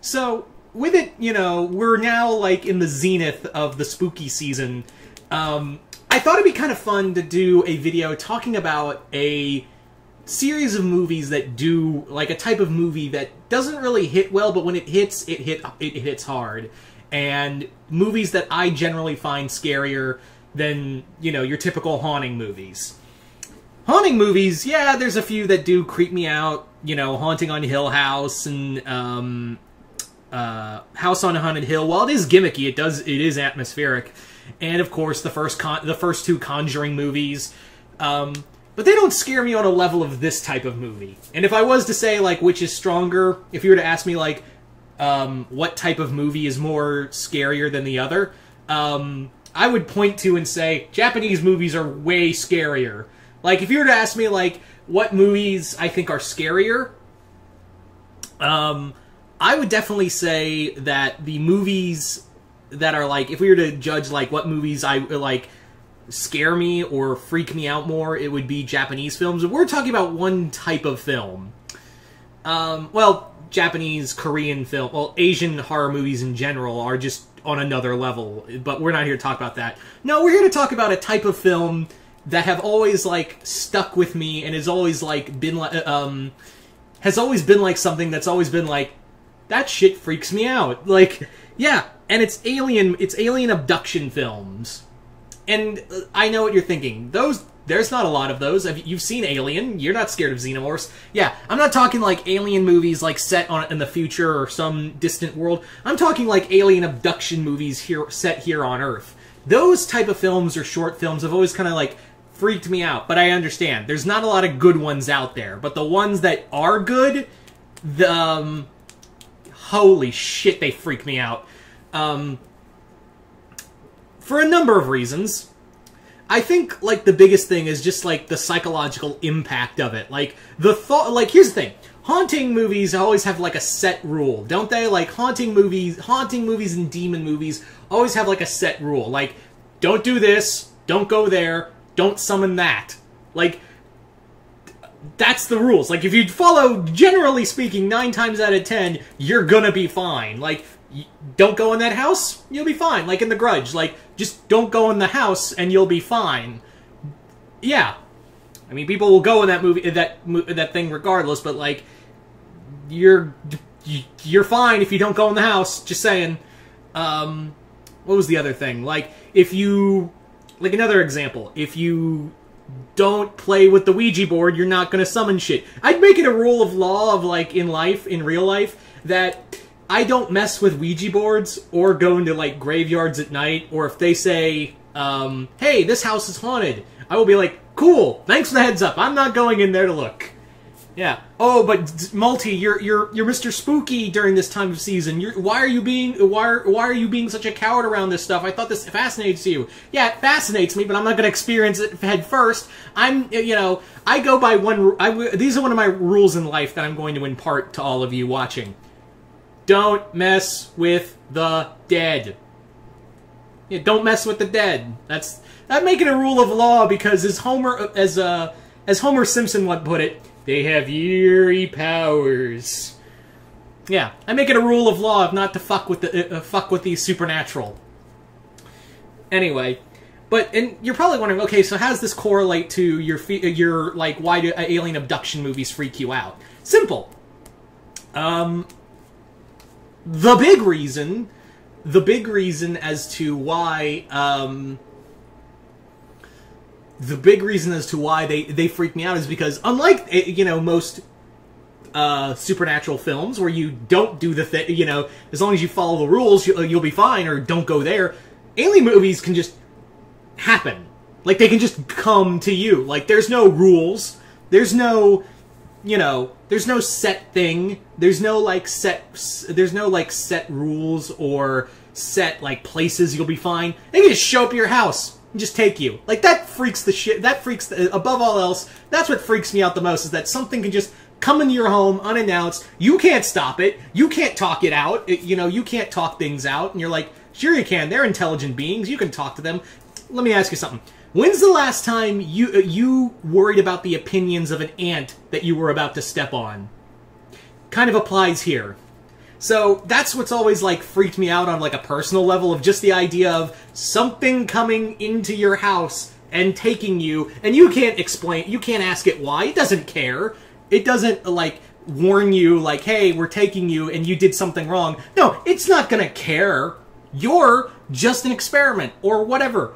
So, with it, you know, we're now, like, in the zenith of the spooky season. I thought it'd be kind of fun to do a video talking about a series of movies that do, like, a type of movie that doesn't really hit well, but when it hits, it hits hard. And movies that I generally find scarier than, you know, your typical haunting movies. Haunting movies, yeah, there's a few that do creep me out. You know, Haunting on Hill House and House on Haunted Hill. While it is gimmicky, it is atmospheric. And of course, the first two Conjuring movies. But they don't scare me on a level of this type of movie. And if I was to say, like, which is stronger, if you were to ask me, like, what type of movie is more scarier than the other, I would point to and say, Japanese movies are way scarier. Like, if you were to ask me, like, what movies I think are scarier, I would definitely say that the movies that are, like, if we were to judge, like, what movies like, scare me or freak me out more, it would be Japanese films. We're talking about one type of film. Well, Japanese, Korean film, well, Asian horror movies in general are just on another level, but we're not here to talk about that. No, we're here to talk about a type of film that have always, like, stuck with me and has always, like, been, has always been, like, something that's always been, like, that shit freaks me out. Like, yeah, and it's alien abduction films. And I know what you're thinking. There's not a lot of those. You've seen Alien. You're not scared of xenomorphs. Yeah, I'm not talking like alien movies like set in the future or some distant world. I'm talking like alien abduction movies set here on Earth. Those type of films or short films have always kind of like freaked me out. But I understand. There's not a lot of good ones out there. But the ones that are good, holy shit, they freak me out. For a number of reasons. I think, like, the biggest thing is just, like, the psychological impact of it. Like, the thought, like, here's the thing. Haunting movies always have, like, a set rule, don't they? Like, haunting movies and demon movies always have, like, a set rule. Like, don't do this, don't go there, don't summon that. Like, that's the rules. Like, if you follow, generally speaking, 9 times out of 10, you're gonna be fine. Like, don't go in that house, you'll be fine. Like in The Grudge, like, just don't go in the house and you'll be fine. Yeah. I mean, people will go in that movie, that thing regardless, but, like, you're fine if you don't go in the house, just saying. What was the other thing? Like, if you, like, another example, if you don't play with the Ouija board, you're not gonna summon shit. I'd make it a rule of law of, like, in real life, that I don't mess with Ouija boards or go into, like, graveyards at night, or if they say, hey, this house is haunted, I will be like, cool, thanks for the heads up, I'm not going in there to look. Yeah. Oh, but Multi, you're Mr. Spooky during this time of season. Why are you being such a coward around this stuff? I thought this fascinates you. Yeah, it fascinates me, but I'm not going to experience it head first. You know, I go by these are one of my rules in life that I'm going to impart to all of you watching. Don't mess with the dead. Yeah, don't mess with the dead. I'm making a rule of law because as Homer Simpson would put it, they have eerie powers. Yeah, I make it a rule of law of not to fuck with the supernatural. Anyway, and you're probably wondering, okay, so how does this correlate to your like, why do alien abduction movies freak you out? Simple. The big reason as to why, they freak me out is because, unlike, you know, most supernatural films where you don't do the thing, you know, as long as you follow the rules, you'll be fine, or don't go there, alien movies can just happen. Like, they can just come to you. Like, there's no rules. There's no, you know, there's no set thing. There's no, like, set rules or set, like, places you'll be fine. They can just show up at your house and just take you. Like, that freaks above all else, that's what freaks me out the most, is that something can just come into your home unannounced. You can't stop it. You can't talk it out. You know, you can't talk things out. And you're like, sure you can. They're intelligent beings. You can talk to them. Let me ask you something. When's the last time you worried about the opinions of an ant that you were about to step on? Kind of applies here. So that's what's always, like, freaked me out on, like, a personal level, of just the idea of something coming into your house and taking you, and you can't explain, you can't ask it why. It doesn't care. It doesn't, like, warn you, like, hey, we're taking you and you did something wrong. No, it's not gonna care. You're just an experiment, or whatever.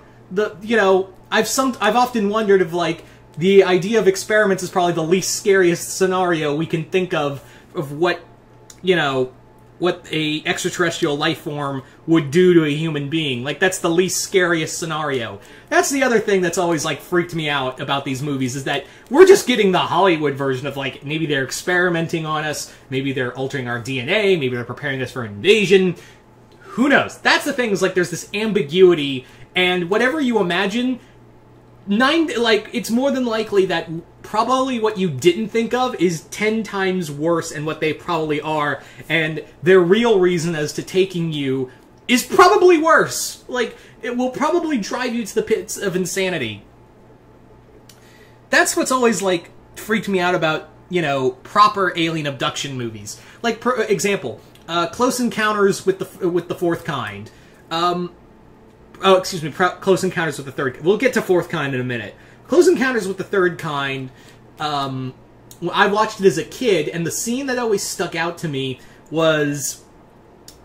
You know, I've often wondered if, like, the idea of experiments is probably the least scariest scenario we can think of what, you know, what a extraterrestrial life form would do to a human being. Like, that's the least scariest scenario. That's the other thing that's always, like, freaked me out about these movies, is that we're just getting the Hollywood version of, like, maybe they're experimenting on us, maybe they're altering our DNA, maybe they're preparing us for an invasion. Who knows? That's the thing, is, like, there's this ambiguity, and whatever you imagine, it's more than likely that probably what you didn't think of is 10 times worse than what they probably are, and their real reason as to taking you is probably worse. Like, it will probably drive you to the pits of insanity. That's what's always, like, freaked me out about, you know, proper alien abduction movies. Like, for example, Close Encounters with the Fourth Kind. Close Encounters with the Third... We'll get to Fourth Kind in a minute. Close Encounters with the Third Kind, I watched it as a kid, and the scene that always stuck out to me was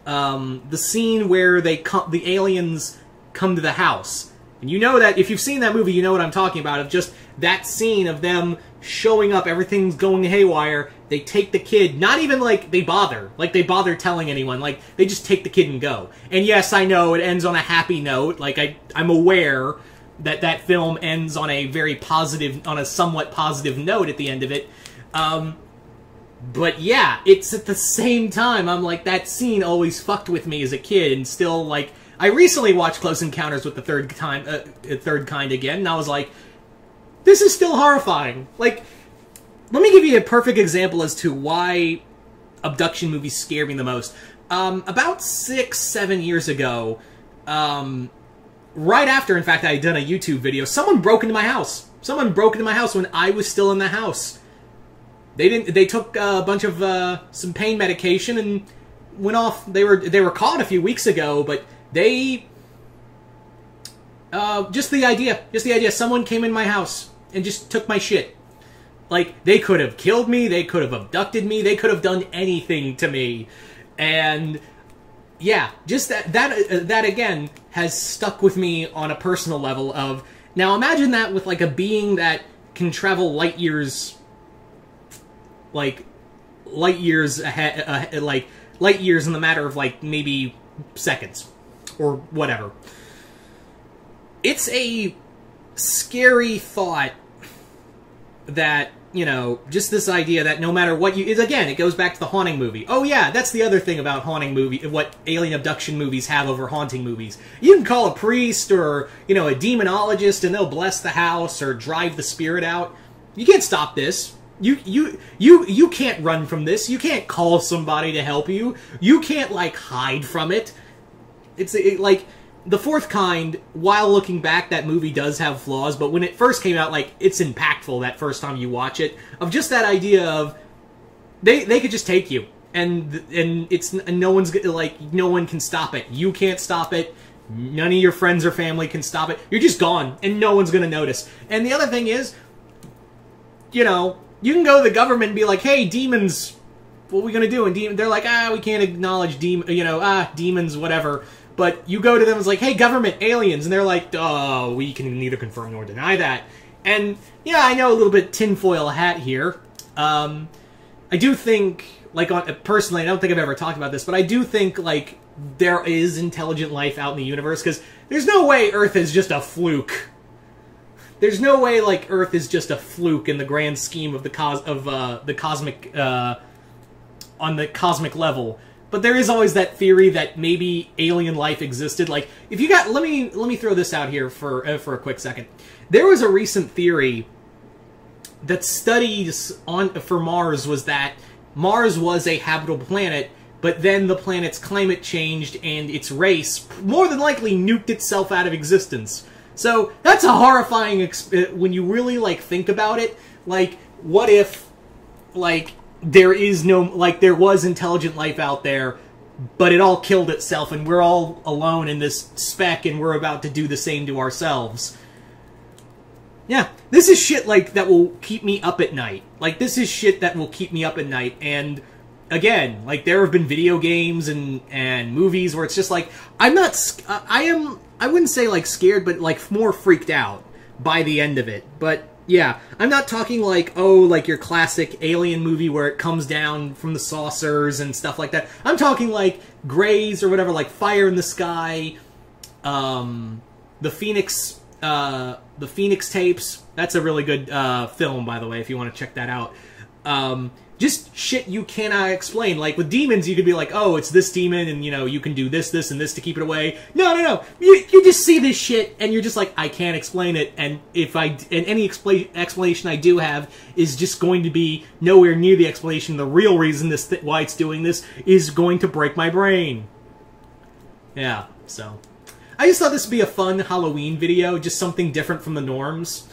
the scene where the aliens come to the house. And you know that, if you've seen that movie, you know what I'm talking about, of just that scene of them showing up, everything's going haywire, they take the kid, not even, like, they bother telling anyone, like, they just take the kid and go. And yes, I know, it ends on a happy note, like, I'm aware that that film ends on a very positive, on a somewhat positive note at the end of it, but yeah, it's at the same time, I'm like, that scene always fucked with me as a kid, and still, like, I recently watched Close Encounters with the Third Kind again, and I was like, this is still horrifying. Like, let me give you a perfect example as to why abduction movies scare me the most. About 6-7 years ago, right after, in fact, I had done a YouTube video, someone broke into my house. Someone broke into my house when I was still in the house. They took a bunch of, some pain medication and went off. They were caught a few weeks ago, but they, just the idea, someone came in my house and just took my shit. Like, they could have killed me, they could have abducted me, they could have done anything to me. And yeah, just that again has stuck with me on a personal level of, now imagine that with, like, a being that can travel light years, like, light years ahead, like, light years in the matter of, like, maybe seconds, or whatever. It's a scary thought that, you know, just this idea that no matter what again, it goes back to the haunting movie. Oh yeah, that's the other thing about haunting movie, what alien abduction movies have over haunting movies. You can call a priest or, you know, a demonologist and they'll bless the house or drive the spirit out. You can't stop this. You can't run from this. You can't call somebody to help you. You can't, like, hide from it. It's like, The Fourth Kind, while looking back, that movie does have flaws, but when it first came out, like, it's impactful that first time you watch it, of just that idea of, they could just take you, and no one can stop it. You can't stop it, none of your friends or family can stop it, you're just gone, and no one's gonna notice. And the other thing is, you know, you can go to the government and be like, hey, demons, what are we gonna do? And they're like, we can't acknowledge demons, whatever. But you go to them and it's like, hey, government, aliens, and they're like, oh, we can neither confirm nor deny that. And, yeah, I know a little bit tinfoil hat here. I do think, like, personally, I don't think I've ever talked about this, but I do think, like, there is intelligent life out in the universe, because there's no way Earth is just a fluke. There's no way, like, Earth is just a fluke in the grand scheme of the cosmic, on the cosmic level. But there is always that theory that maybe alien life existed. Like, if you got, let me throw this out here for a quick second. There was a recent theory that studies for Mars was that Mars was a habitable planet, but then the planet's climate changed and its race more than likely nuked itself out of existence. So that's a horrifying when you really, like, think about it. Like, what if, like, there is no, like, there was intelligent life out there, but it all killed itself, and we're all alone in this speck, and we're about to do the same to ourselves. Yeah, this is shit, like, that will keep me up at night. Like, this is shit that will keep me up at night, and again, like, there have been video games and movies where it's just like, I'm not, I wouldn't say, like, scared, but, like, more freaked out by the end of it. But, yeah, I'm not talking like, oh, like your classic Alien movie where it comes down from the saucers and stuff like that. I'm talking like Greys or whatever, like Fire in the Sky, the Phoenix Tapes. That's a really good film, by the way, if you want to check that out. Just shit you cannot explain. Like, with demons, you could be like, oh, it's this demon, and, you know, you can do this, this, and this to keep it away. No. You just see this shit, and you're just like, I can't explain it, and any explanation I do have is just going to be nowhere near the explanation. The real reason why it's doing this is going to break my brain. Yeah, so. I just thought this would be a fun Halloween video, just something different from the norms.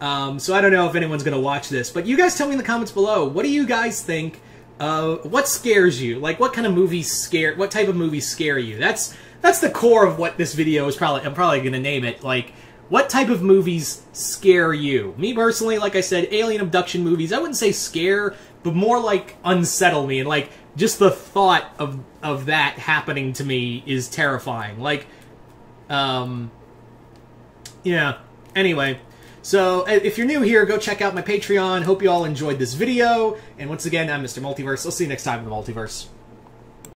So I don't know if anyone's going to watch this, but you guys tell me in the comments below, what do you guys think? What scares you? Like, what kind of movies what type of movies scare you? That's the core of what this video is I'm probably going to name it. Like, what type of movies scare you? Me personally, like I said, alien abduction movies, I wouldn't say scare, but more like unsettle me, and like, just the thought of that happening to me is terrifying. Like, yeah. Anyway. So, if you're new here, go check out my Patreon. Hope you all enjoyed this video. And once again, I'm Mr. Multiverse. I'll see you next time in the Multiverse.